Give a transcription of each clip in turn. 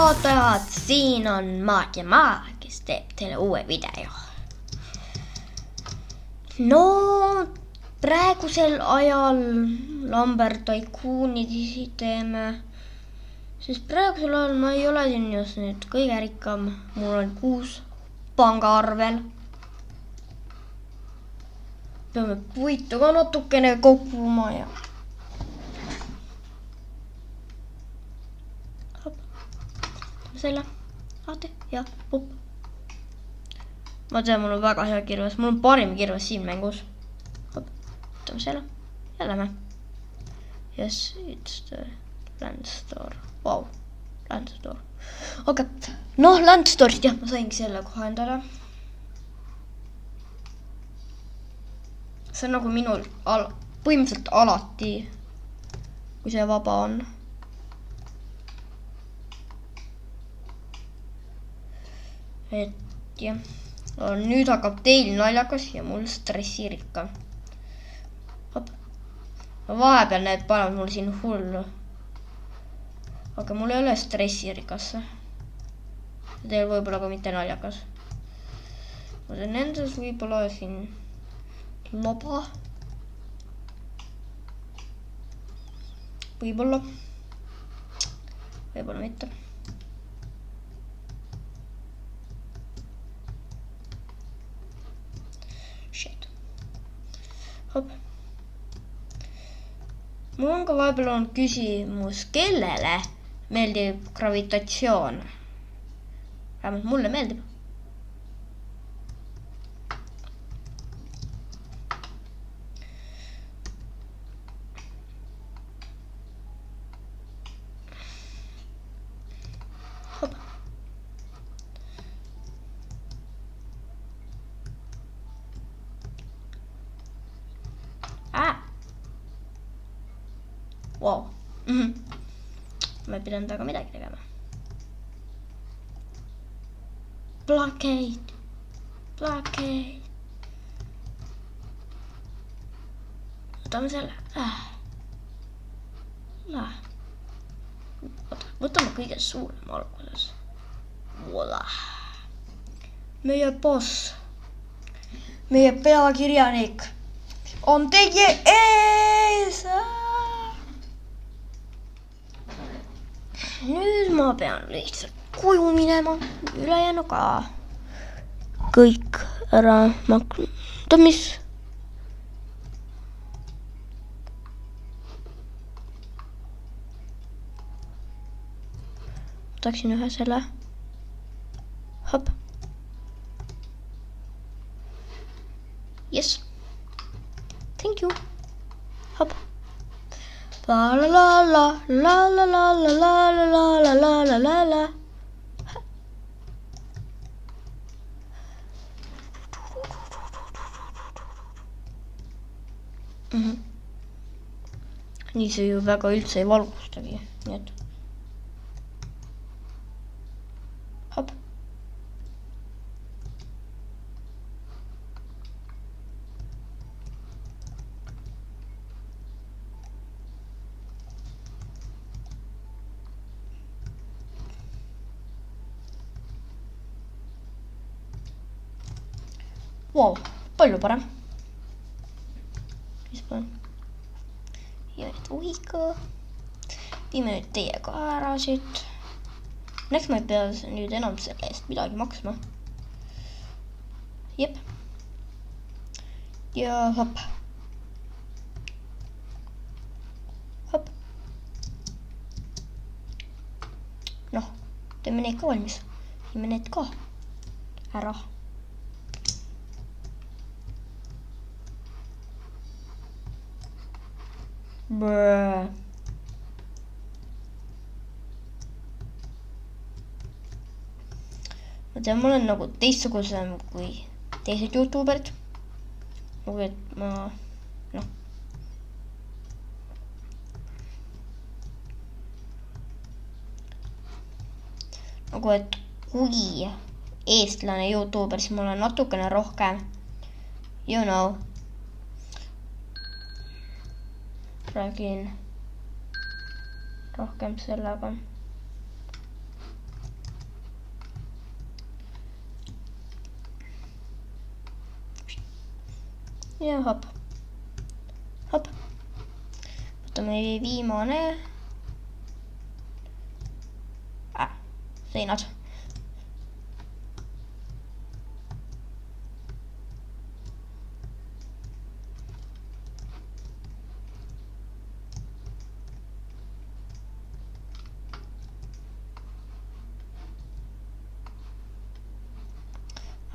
vaatajad, siin on Maagia Maa, kes teeb teile uue video. No, praegusel ajal Lambert Tycoonidisi teeme, sest praegusel ajal ma ei ole siin just nüüd kõige rikkam. Mul on 6 pangaarvel. Peame puitu ka natukene kokkuma ja selle vaate ja pup. Ma tean, mul on väga hea kirves, mul on parim kirves siin mängus. Võtame selle ja lähme. Yes, it's the Landstor. Wow, Landstor. Okay. No, Landstorit jah, ma saingi selle kohe endale. See on nagu minul põhimõtteliselt alati, kui see vaba on. Et jah, nüüd hakkab teil naljakas ja mul stressirikka. Vahepeal need panevad mul siin hullu. Aga mul ei ole stressirikasse. Teil võib-olla ka mitte naljakas. Ma teen endas võib-olla siin loba. Võib-olla. Võib-olla mitte. Hop. Mul on ka vahepeal on küsimus, kellele meeldib gravitatsioon? Vähemalt mulle meeldib. Hop. Wow. Ma ei pidanud aga midagi tegema. Blockade. Võtame selle. Võtame kõige suurem alguses. Voila. Meie boss, meie peakirjanik on teie ees. Nüüd ma pean lihtsalt koju minema, ülejäänu ka kõik ära maksta, mis võtaksin ühe selle. Hop. Yes. Thank you. Hop. La la la la la la la la la la la la la la la. Nii see ju väga üldse ei valgustagi, nii et hop. Wow, palju parem. Mis panen? Ja nüüd uhiga. Viime nüüd teie ka ära siit. Näeks ma ei pea nüüd enam selle eest midagi maksma. Jep. Ja hop. Hop. Noh, teeme need ka valmis. Teeme need ka ära. Brrr. Ma tean, ma olen nagu teistsugusem kui teised YouTuberid. Nagu et ma, noh. Nagu et kui eestlane YouTuber, siis ma olen natukene rohkem, you know. Räägin rohkem sellega. ja hop. Hop. Võtame viimane. Seinad.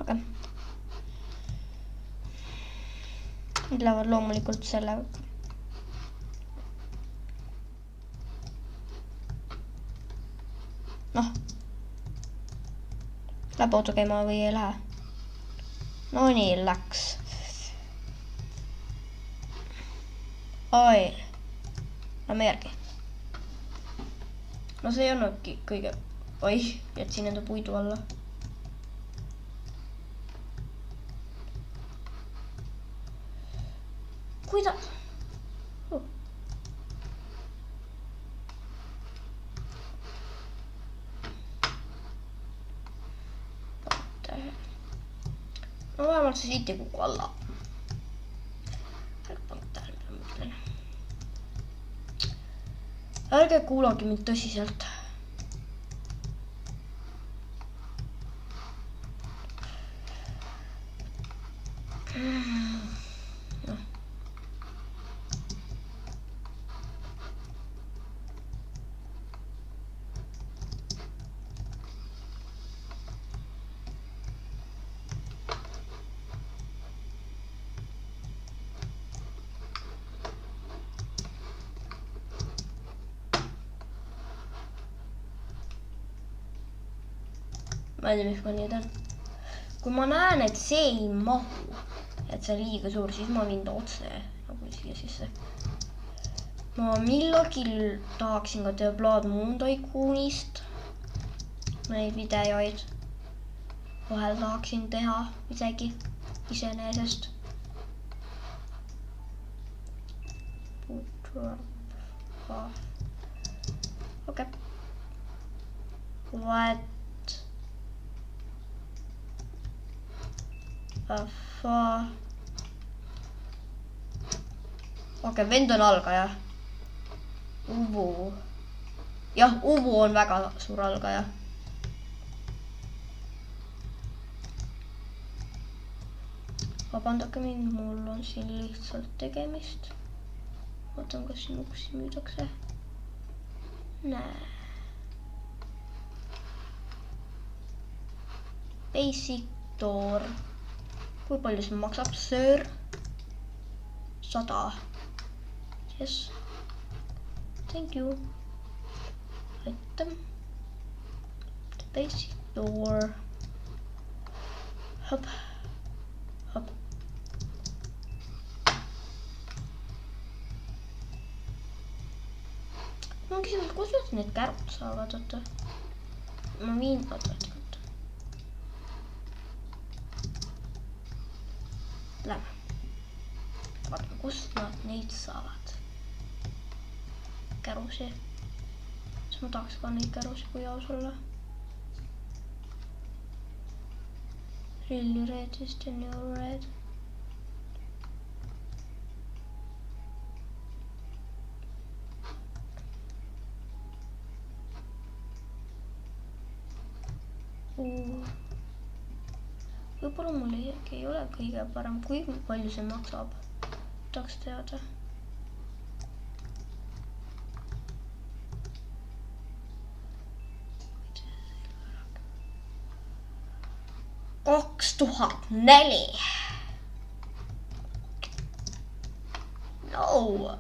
Aga nüüd lähevad loomulikult sellega. Noh. Läheb auto käima või ei lähe? No nii, läks. Oi. Lähme järgi. No see ei olnudki kõige... Oi, jätsin enda puidu alla. Kuida... No vähemalt see siit ei kuku alla. Ärge kuulake mind tõsiselt. Ma ei tea, miks ma nii teen. Kui ma näen, et see ei mahu, et see liiga suur, siis ma viin ta otse nagu siia sisse. Ma millalgi tahaksin ka teha Blood Moon Tycoonist neid videoid. Vahel tahaksin teha isegi iseenesest. Okei. What? Okei, vend on algaja. Uvu. Jah, Uvu on väga suur algaja. Vabandake mind, mul on siin lihtsalt tegemist. Vaatan, kas siin uksi müüdakse. Näe. Basic door. Kui palju see maksab? Sir? 100. Yes. Thank you. Item. The basic door. Hop. Hop. Ma küsin, kus nad need kärud saavad, oota. Ma viin, oota. Lähme. Vaatame, kust nad neid saavad. Kärusi. Siis ma tahaks ka neid kärusi, kui aus olla. Really red is the new red. Võib-olla mul ei ole kõige parem, kui palju see maksab. Tahaks teada. $2004. No.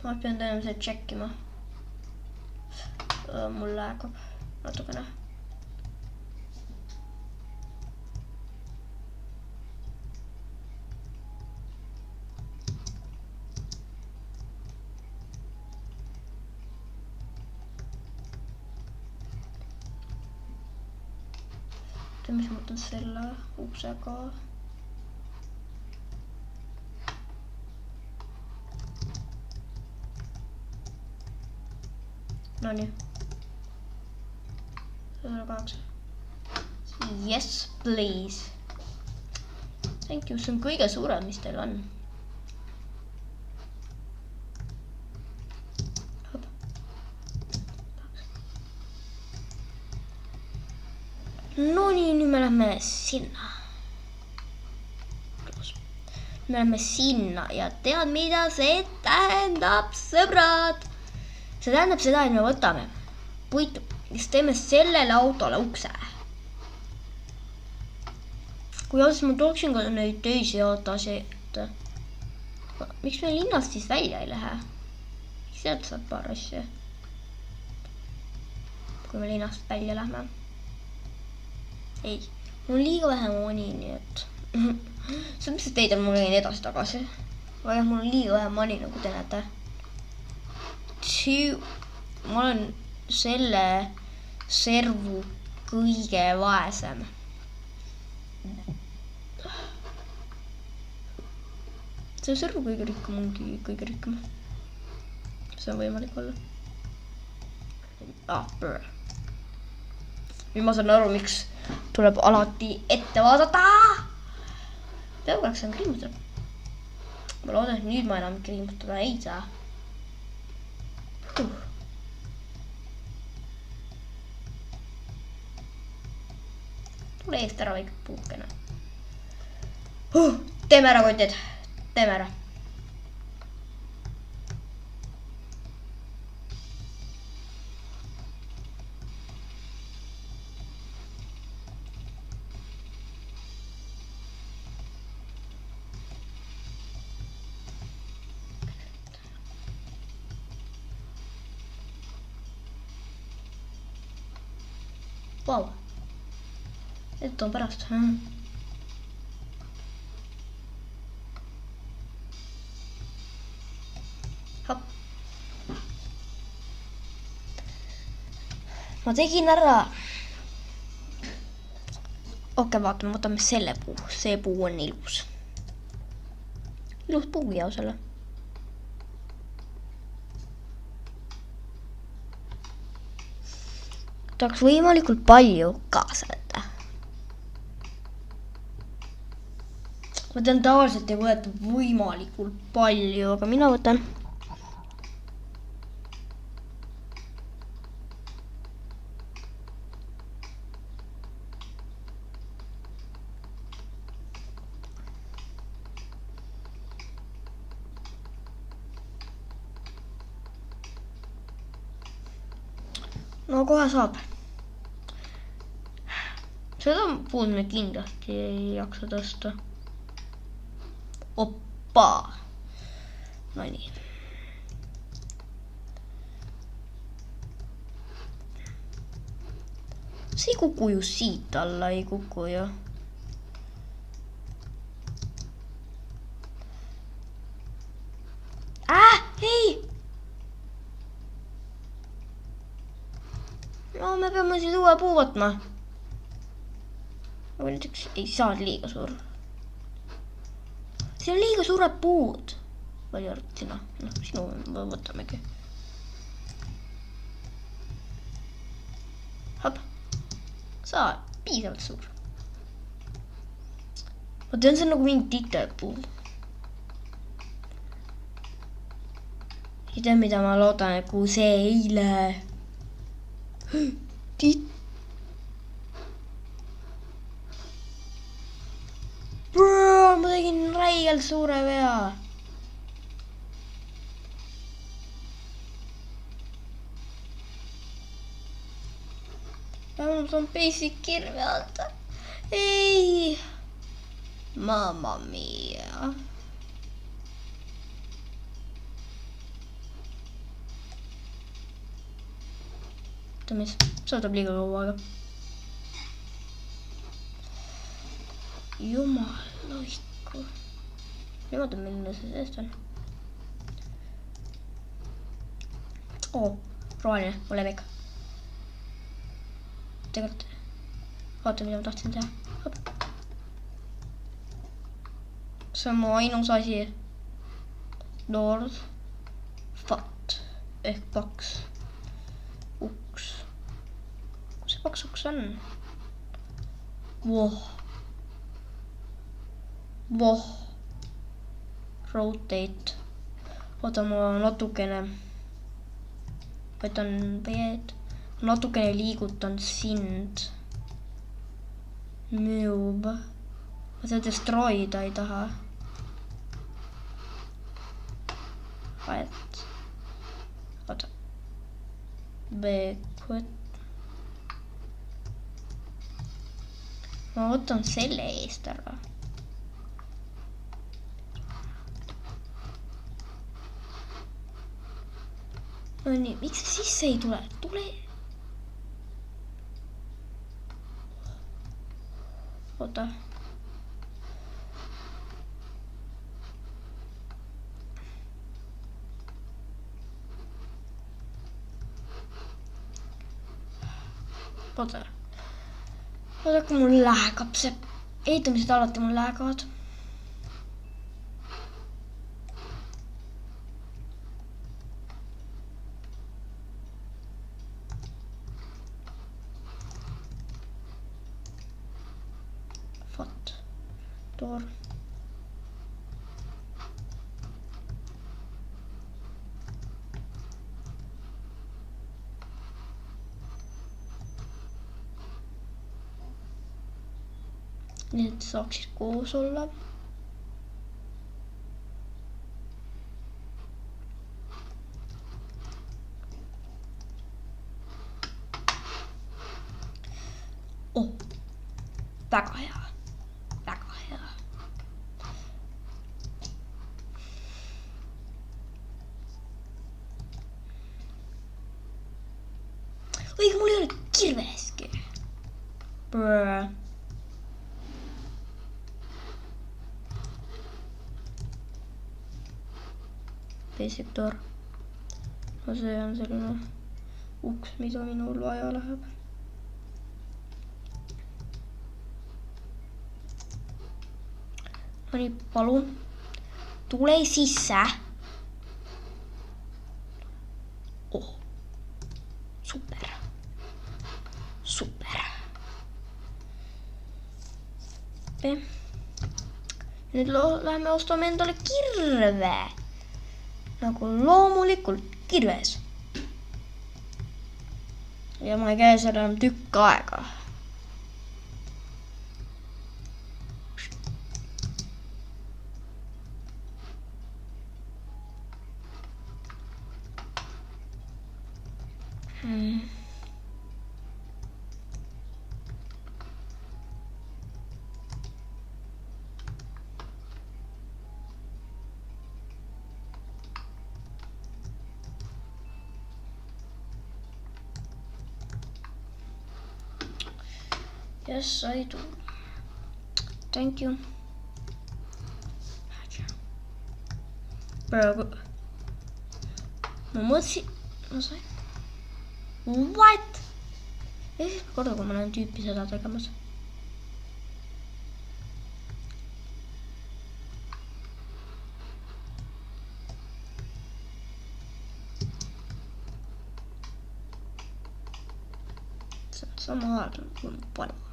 Ma pean tõenäoliselt tšekkima. Mul läheb natukene. Mis ma võtan selle uksega. No nii. 108. Yes, please. Thank you, see on kõige suurem, mis teil on. No nii, nüüd me lähme sinna. Me lähme sinna ja tead, mida see tähendab, sõbrad? See tähendab seda, et me võtame puitu, siis teeme sellele autole ukse. Kui ausalt, ma tuleksin ka neid teisi autosid. Miks me linnast siis välja ei lähe? Sealt saab paar asja. Kui me linnast välja lähme. Ei, mul on liiga vähe moni, nii et... See on mis teid on, mul käin edasi tagasi. Aga jah, mul on liiga vähe moni, nagu te näete. Ma olen selle servu kõige vaesem. See servu kõige rikkam ongi kõige rikkam. See on võimalik olla. Nüüd ma saan aru, miks tuleb alati ette vaadata. Peaaegu oleks saan kriimutada. Ma loodan, et nüüd ma enam kriimutada ei saa. Tule eest ära väike puukene. Teeme ära, kotid. Teeme ära. Vau. Et on pärast. Hop. Ma tegin ära. Okei, vaatame, võtame selle puu. See puu on ilus. Ilus puu ja selle. Tahaks võimalikult palju kaasa võtta. Ma tean, tavaliselt ei võeta võimalikult palju, aga mina võtan. No kohe saab. Seda puud me kindlasti ei jaksa tõsta. Oppa. No nii. See ei kuku ju siit alla, ei kuku ju. Ei! No me peame siis uue puu võtma. Aga näiteks ei saa liiga suur. See on liiga suured puud. Palju arvad sina? No, sinu võtamegi. Hop. Saa piisavalt suur. Ma tean, see on nagu mingi titepuu. Ei tea, mida ma loodan, et kui see ei lähe. Bro, ma tegin räigelt suure vea. Vähemalt on basic kirve anda. Ei. Mamma mia. Mis saadab liiga kaua aega. Jumal loiku. Niimoodi milline see seest on. Roheline, mu lemmik. Tegelikult vaata, mida ma tahtsin teha. Hop. See on mu ainus asi. Lord Fat ehk paks. Uks. see paksuks on? Voh. Rotate. oota, ma natukene võtan peed. Natukene liigutan sind. Move. Ma seda destroyda ei taha. Right. oota. Backward. Ma võtan selle eest ära. No nii, miks see sisse ei tule? Tule. oota. oota, kui mul lähegab see, ehitamised alati mul lähegavad. Vot, door. nii et saaksid koos olla. Oh, väga hea, väga hea. õige, mul ei ole kirveski. Basic door. No see on selline uks, mida minul vaja läheb. No nii, palun. Tule sisse. Oh, super. Super. Nüüd läheme ostame endale kirve. Nagu loomulikult kirves. Ja ma ei käi seal enam tükk aega. Yes, I do. Thank you. Praegu ma mõtlesin, ma sain. What? Esimene korda, kui ma näen tüüpi seda tegemas. See on sama aeg, kui ma palju.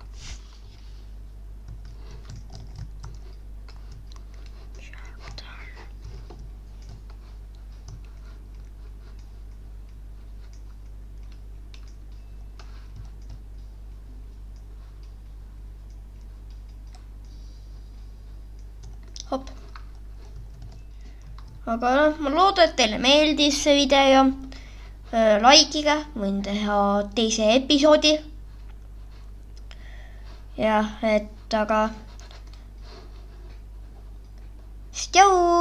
Hop. Aga ma loodan, et teile meeldis see video. Likeige, võin teha teise episoodi. Jah, et aga. Tšau!